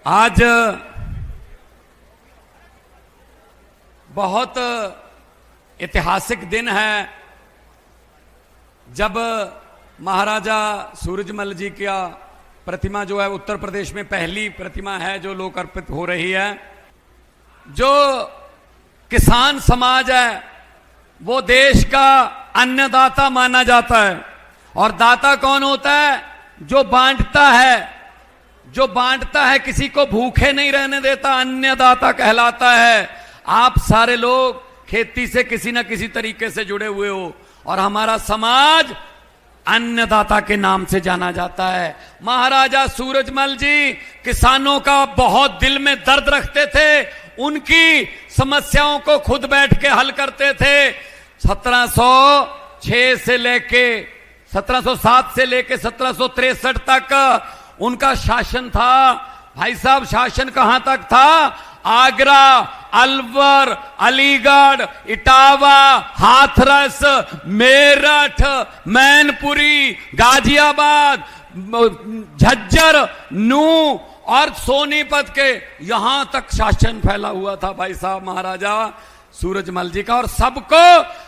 आज बहुत ऐतिहासिक दिन है जब महाराजा सूरजमल जी का प्रतिमा जो है उत्तर प्रदेश में पहली प्रतिमा है जो लोक अर्पित हो रही है। जो किसान समाज है वो देश का अन्नदाता माना जाता है। और दाता कौन होता है? जो बांटता है, जो बांटता है, किसी को भूखे नहीं रहने देता, अन्नदाता कहलाता है। आप सारे लोग खेती से किसी न किसी तरीके से जुड़े हुए हो और हमारा समाज अन्नदाता के नाम से जाना जाता है। महाराजा सूरजमल जी किसानों का बहुत दिल में दर्द रखते थे, उनकी समस्याओं को खुद बैठ के हल करते थे। 1706 से लेके 1707 से लेके 1763 तक उनका शासन था। भाई साहब, शासन कहां तक था? आगरा, अलवर, अलीगढ़, इटावा, हाथरस, मेरठ, मैनपुरी, गाजियाबाद, झज्जर, नू और सोनीपत के यहां तक शासन फैला हुआ था भाई साहब महाराजा सूरजमल जी का। और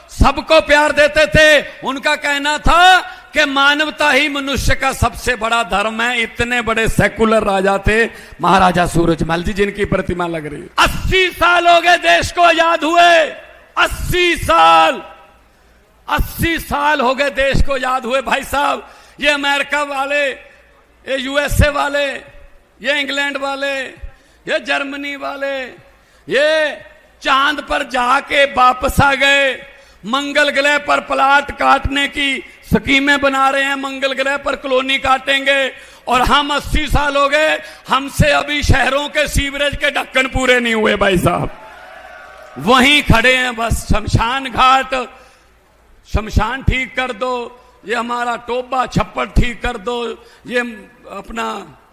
सबको प्यार देते थे। उनका कहना था कि मानवता ही मनुष्य का सबसे बड़ा धर्म है। इतने बड़े सेकुलर राजा थे महाराजा सूरजमल जी, जिनकी प्रतिमा लग रही है। 80 साल हो गए देश को आजाद हुए। 80 साल हो गए देश को आजाद हुए भाई साहब। ये अमेरिका वाले, ये यूएसए वाले, ये इंग्लैंड वाले, ये जर्मनी वाले, ये चांद पर जाके वापस आ गए। मंगल ग्रह पर प्लाट काटने की स्कीमें बना रहे हैं, मंगल ग्रह पर कॉलोनी काटेंगे। और हम 80 साल हो गए, हमसे अभी शहरों के सीवरेज के ढक्कन पूरे नहीं हुए भाई साहब। वहीं खड़े हैं बस। शमशान घाट, शमशान ठीक कर दो, ये हमारा टोबा छप्पर ठीक कर दो, ये अपना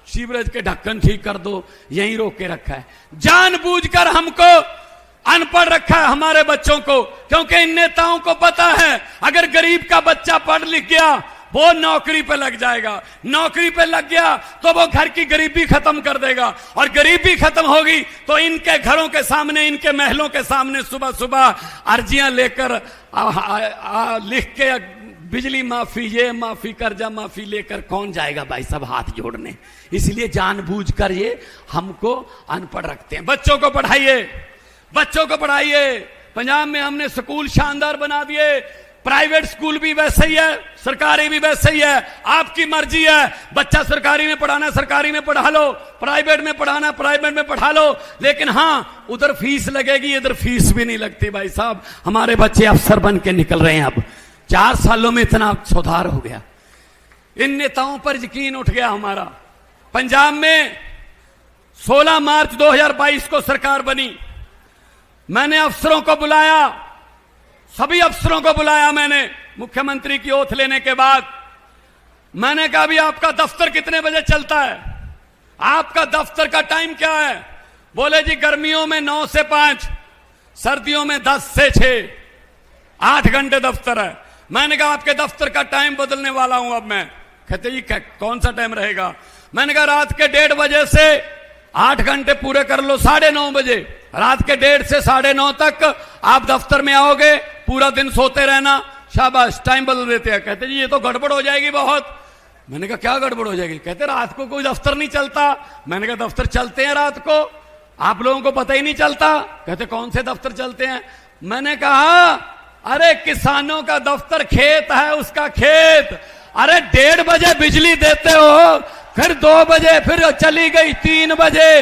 सीवरेज के ढक्कन ठीक कर दो, यहीं रोक के रखा है। जानबूझकर हमको अनपढ़ रखा है हमारे बच्चों को, क्योंकि इन नेताओं को पता है अगर गरीब का बच्चा पढ़ लिख गया वो नौकरी पे लग जाएगा। नौकरी पे लग गया तो वो घर की गरीबी खत्म कर देगा, और गरीबी खत्म होगी तो इनके घरों के सामने, इनके महलों के सामने सुबह सुबह अर्जियां लेकर लिख के बिजली माफी, ये माफी, कर्जा माफी लेकर कौन जाएगा भाई साहब हाथ जोड़ने। इसलिए जानबूझकर ये हमको अनपढ़ रखते हैं। बच्चों को पढ़ाइए, बच्चों को पढ़ाइए। पंजाब में हमने स्कूल शानदार बना दिए। प्राइवेट स्कूल भी वैसे ही है, सरकारी भी वैसे ही है। आपकी मर्जी है, बच्चा सरकारी में पढ़ाना सरकारी में पढ़ा लो, प्राइवेट में पढ़ाना प्राइवेट में पढ़ा लो। लेकिन हाँ, उधर फीस लगेगी, इधर फीस भी नहीं लगती भाई साहब। हमारे बच्चे अफसर बन के निकल रहे हैं। अब 4 सालों में इतना सुधार हो गया। इन नेताओं पर यकीन उठ गया हमारा। पंजाब में 16 मार्च 2022 को सरकार बनी। मैंने अफसरों को बुलाया, सभी अफसरों को बुलाया मैंने। मुख्यमंत्री की ओथ लेने के बाद मैंने कहा, अभी आपका दफ्तर कितने बजे चलता है? आपका दफ्तर का टाइम क्या है? बोले जी गर्मियों में 9 से 5, सर्दियों में 10 से 6, 8 घंटे दफ्तर है। मैंने कहा आपके दफ्तर का टाइम बदलने वाला हूं अब मैं। कहते जी कौन सा टाइम रहेगा? मैंने कहा रात के 1:30 बजे से 8 घंटे पूरे कर लो, 9:30 बजे, रात के 1:30 से 9:30 तक आप दफ्तर में आओगे, पूरा दिन सोते रहना। शाबाश, टाइम बदल देते हैं। कहते जी ये तो गड़बड़ हो जाएगी बहुत। मैंने कहा क्या गड़बड़ हो जाएगी? कहते रात को कोई दफ्तर नहीं चलता। मैंने कहा दफ्तर चलते हैं रात को, आप लोगों को पता ही नहीं चलता। कहते कौन से दफ्तर चलते हैं? मैंने कहा अरे किसानों का दफ्तर खेत है, उसका खेत। अरे 1:30 बजे बिजली देते हो, फिर 2 बजे, फिर चली गई 3 बजे।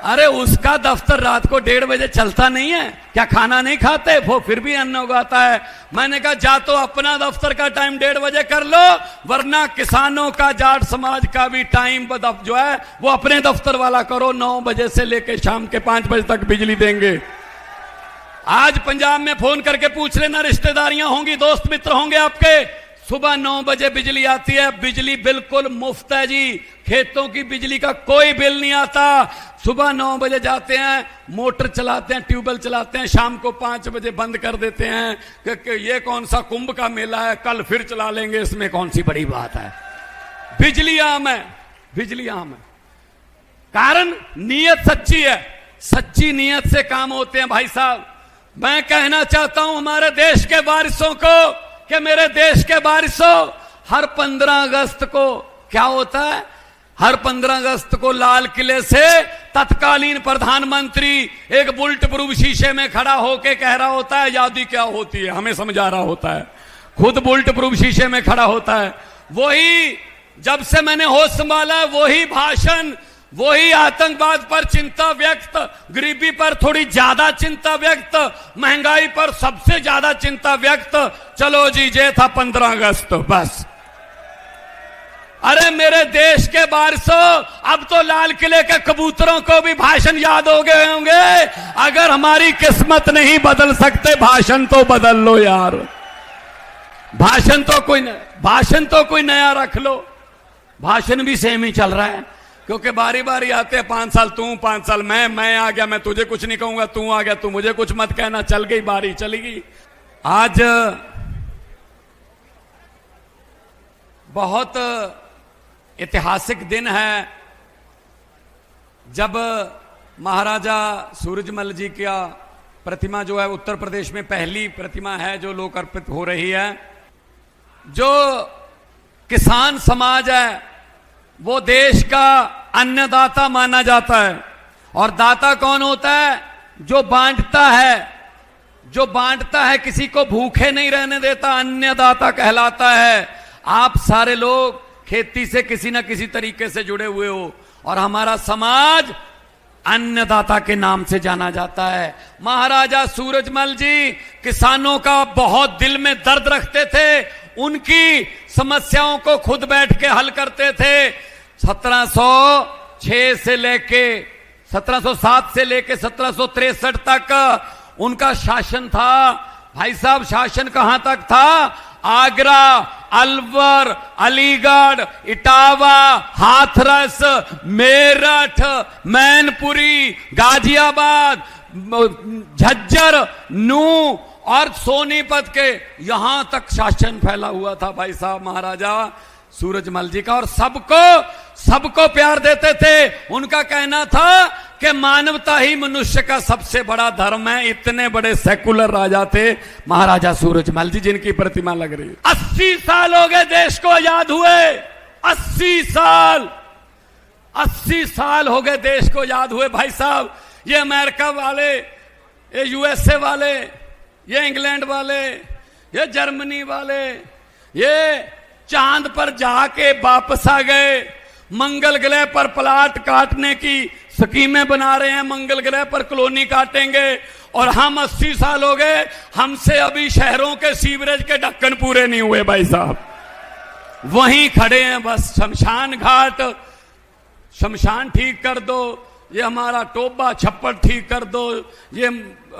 अरे उसका दफ्तर रात को 1:30 बजे चलता नहीं है क्या? खाना नहीं खाते वो, फिर भी अन्न उगाता है। मैंने कहा जा तो अपना दफ्तर का टाइम 1:30 बजे कर लो, वरना किसानों का, जाट समाज का भी टाइम जो है वो अपने दफ्तर वाला करो। 9 बजे से लेकर शाम के 5 बजे तक बिजली देंगे। आज पंजाब में फोन करके पूछ लेना, रिश्तेदारियां होंगी, दोस्त मित्र होंगे आपके। सुबह 9 बजे बिजली आती है, बिजली बिल्कुल मुफ्त है जी। खेतों की बिजली का कोई बिल नहीं आता। सुबह 9 बजे जाते हैं, मोटर चलाते हैं, ट्यूबवेल चलाते हैं, शाम को 5 बजे बंद कर देते हैं कि ये कौन सा कुंभ का मेला है, कल फिर चला लेंगे, इसमें कौन सी बड़ी बात है। बिजली आम है, बिजली आम है। कारण नीयत सच्ची है, सच्ची नीयत से काम होते हैं भाई साहब। मैं कहना चाहता हूं हमारे देश के वारिसों को कि मेरे देश के वारिसों, हर 15 अगस्त को क्या होता है? हर 15 अगस्त को लाल किले से तत्कालीन प्रधानमंत्री एक बुलेट प्रूफ शीशे में खड़ा होकर कह रहा होता है आजादी क्या होती है, हमें समझा रहा होता है, खुद बुलेट प्रूफ शीशे में खड़ा होता है। वही जब से मैंने होश संभाला, वही भाषण, वही आतंकवाद पर चिंता व्यक्त, गरीबी पर थोड़ी ज्यादा चिंता व्यक्त, महंगाई पर सबसे ज्यादा चिंता व्यक्त। चलो जी, ये था 15 अगस्त बस। अरे मेरे देश के वारिसों, अब तो लाल किले के कबूतरों को भी भाषण याद हो गए होंगे। अगर हमारी किस्मत नहीं बदल सकते, भाषण तो बदल लो यार। भाषण तो कोई नया रख लो। भाषण भी सेम ही चल रहा है, क्योंकि बारी बारी आते हैं, 5 साल तू, 5 साल मैं आ गया, मैं तुझे कुछ नहीं कहूंगा, तू आ गया, तू मुझे कुछ मत कहना, चल गई बारी, चली गई। आज बहुत ऐतिहासिक दिन है जब महाराजा सूरजमल जी का प्रतिमा जो है उत्तर प्रदेश में पहली प्रतिमा है जो लोक अर्पित हो रही है। जो किसान समाज है वो देश का अन्नदाता माना जाता है। और दाता कौन होता है? जो बांटता है, जो बांटता है, किसी को भूखे नहीं रहने देता, अन्नदाता कहलाता है। आप सारे लोग खेती से किसी ना किसी तरीके से जुड़े हुए हो, और हमारा समाज अन्नदाता के नाम से जाना जाता है। महाराजा सूरजमल जी किसानों का बहुत दिल में दर्द रखते थे, उनकी समस्याओं को खुद बैठ के हल करते थे। 1706 से लेके 1707 से लेके 1763 तक उनका शासन था। भाई साहब, शासन कहां तक था? आगरा, अलवर, अलीगढ़, इटावा, हाथरस, मेरठ, मैनपुरी, गाजियाबाद, झज्जर, नू और सोनीपत के यहां तक शासन फैला हुआ था भाई साहब महाराजा सूरजमल जी का। और सबको प्यार देते थे। उनका कहना था कि मानवता ही मनुष्य का सबसे बड़ा धर्म है। इतने बड़े सेकुलर राजा थे महाराजा सूरजमल जी, जिनकी प्रतिमा लग रही है। 80 साल हो गए देश को आजाद हुए। 80 साल हो गए देश को आजाद हुए भाई साहब। ये अमेरिका वाले, ये यूएसए वाले, ये इंग्लैंड वाले, ये जर्मनी वाले, ये चांद पर जाके वापस आ गए। मंगल ग्रह पर प्लाट काटने की स्कीमें बना रहे हैं, मंगल ग्रह पर कॉलोनी काटेंगे। और हम 80 साल हो गए, हमसे अभी शहरों के सीवरेज के ढक्कन पूरे नहीं हुए भाई साहब। वहीं खड़े हैं बस। शमशान घाट, शमशान ठीक कर दो, ये हमारा टोबा छप्पर ठीक कर दो, ये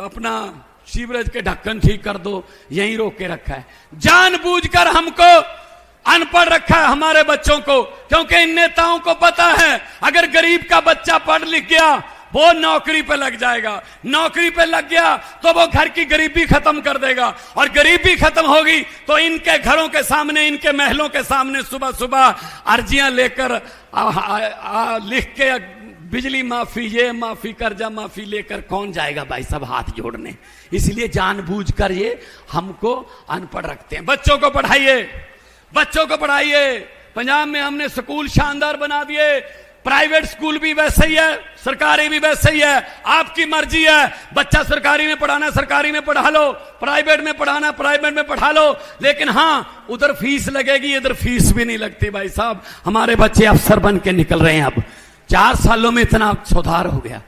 अपना सीवरेज के ढक्कन ठीक कर दो, यहीं रोक के रखा है। जानबूझकर हमको अनपढ़ रखा है हमारे बच्चों को, क्योंकि इन नेताओं को पता है अगर गरीब का बच्चा पढ़ लिख गया वो नौकरी पे लग जाएगा, नौकरी पे लग गया तो वो घर की गरीबी खत्म कर देगा, और गरीबी खत्म होगी तो इनके घरों के सामने, इनके महलों के सामने सुबह सुबह अर्जियां लेकर लिख के बिजली माफी, ये माफी, कर्जा माफी लेकर कौन जाएगा भाई साहब हाथ जोड़ने। इसलिए जानबूझकर ये हमको अनपढ़ रखते हैं। बच्चों को पढ़ाइए, बच्चों को पढ़ाइए। पंजाब में हमने स्कूल शानदार बना दिए। प्राइवेट स्कूल भी वैसे ही है, सरकारी भी वैसे ही है। आपकी मर्जी है, बच्चा सरकारी में पढ़ाना सरकारी में पढ़ा लो, प्राइवेट में पढ़ाना प्राइवेट में पढ़ा लो। लेकिन हाँ, उधर फीस लगेगी, इधर फीस भी नहीं लगती भाई साहब। हमारे बच्चे अफसर बन के निकल रहे हैं। अब 4 सालों में इतना सुधार हो गया।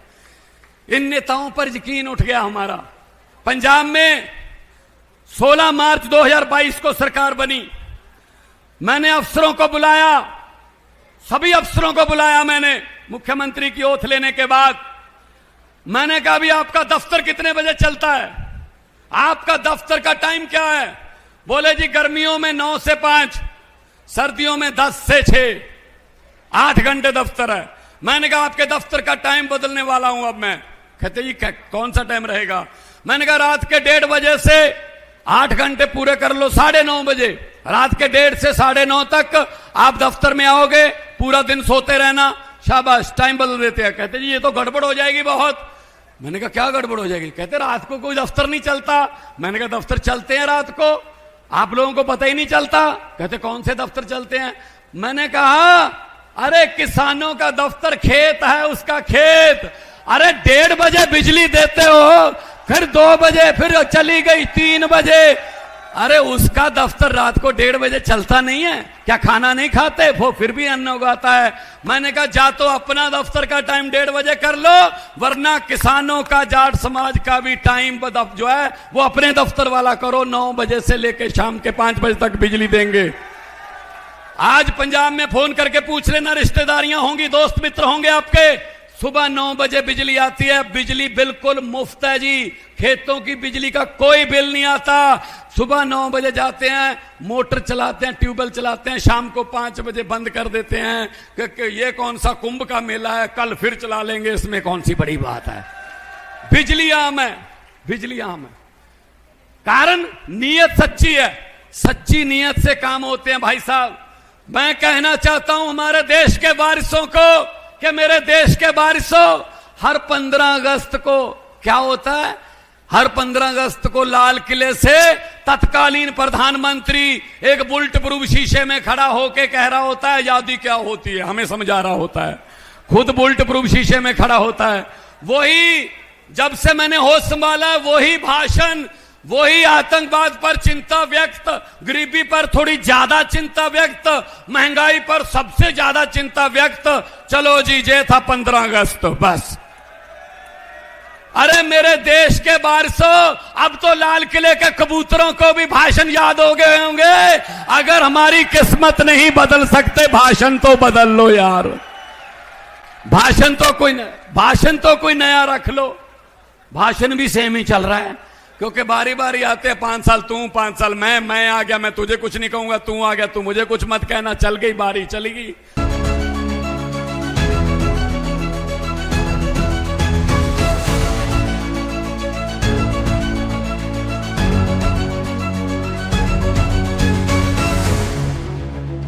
इन नेताओं पर यकीन उठ गया हमारा। पंजाब में 16 मार्च 2022 को सरकार बनी। मैंने अफसरों को बुलाया, सभी अफसरों को बुलाया मैंने। मुख्यमंत्री की ओथ लेने के बाद मैंने कहा, भी आपका दफ्तर कितने बजे चलता है? आपका दफ्तर का टाइम क्या है? बोले जी गर्मियों में 9 से 5, सर्दियों में 10 से 6, 8 घंटे दफ्तर है। मैंने कहा आपके दफ्तर का टाइम बदलने वाला हूं अब मैं। कहते जी कौन सा टाइम रहेगा? मैंने कहा रात के 1:30 बजे से 8 घंटे पूरे कर लो, 9:30 बजे, रात के 1:30 से 9:30 तक आप दफ्तर में आओगे। पूरा दिन सोते रहना, शाबाश, टाइम बदल देते हैं। कहते जी ये तो गड़बड़ हो जाएगी बहुत। मैंने कहा क्या गड़बड़ हो जाएगी? कहते रात को कोई दफ्तर नहीं चलता। मैंने कहा दफ्तर चलते हैं रात को, आप लोगों को पता ही नहीं चलता। कहते कौन से दफ्तर चलते हैं? मैंने कहा अरे किसानों का दफ्तर खेत है, उसका खेत। अरे 1:30 बजे बिजली देते हो, फिर 2 बजे, फिर चली गई 3 बजे। अरे उसका दफ्तर रात को 1:30 बजे चलता नहीं है क्या? खाना नहीं खाते वो, फिर भी अन्न उगाता है। मैंने कहा जा तो अपना दफ्तर का टाइम 1:30 बजे कर लो, वरना किसानों का, जाट समाज का भी टाइम जो है वो अपने दफ्तर वाला करो। 9 बजे से लेकर शाम के 5 बजे तक बिजली देंगे। आज पंजाब में फोन करके पूछ लेना, रिश्तेदारियां होंगी, दोस्त मित्र होंगे आपके। सुबह 9 बजे बिजली आती है, बिजली बिल्कुल मुफ्त है जी। खेतों की बिजली का कोई बिल नहीं आता। सुबह 9 बजे जाते हैं, मोटर चलाते हैं, ट्यूबवेल चलाते हैं, शाम को 5 बजे बंद कर देते हैं कि ये कौन सा कुंभ का मेला है, कल फिर चला लेंगे, इसमें कौन सी बड़ी बात है। बिजली आम है, बिजली आम है। कारण नीयत सच्ची है, सच्ची नीयत से काम होते हैं भाई साहब। मैं कहना चाहता हूं हमारे देश के वारिसों को कि मेरे देश के वारिसों, हर 15 अगस्त को क्या होता है? हर 15 अगस्त को लाल किले से तत्कालीन प्रधानमंत्री एक बुलेट प्रूफ शीशे में खड़ा होकर कह रहा होता है आजादी क्या होती है, हमें समझा रहा होता है। खुद बुलेट प्रूफ शीशे में खड़ा होता है। वही जब से मैंने होश संभाला, वही भाषण, वही आतंकवाद पर चिंता व्यक्त, गरीबी पर थोड़ी ज्यादा चिंता व्यक्त, महंगाई पर सबसे ज्यादा चिंता व्यक्त। चलो जी ये था 15 अगस्त बस। अरे मेरे देश के वारिसों, अब तो लाल किले के कबूतरों को भी भाषण याद हो गए होंगे। अगर हमारी किस्मत नहीं बदल सकते, भाषण तो बदल लो यार। भाषण तो कोई नया रख लो। भाषण भी सेम ही चल रहा है, क्योंकि बारी बारी आते हैं, 5 साल तू, 5 साल मैं आ गया, मैं तुझे कुछ नहीं कहूंगा, तू आ गया, तू मुझे कुछ मत कहना, चल गई बारी, चली गई।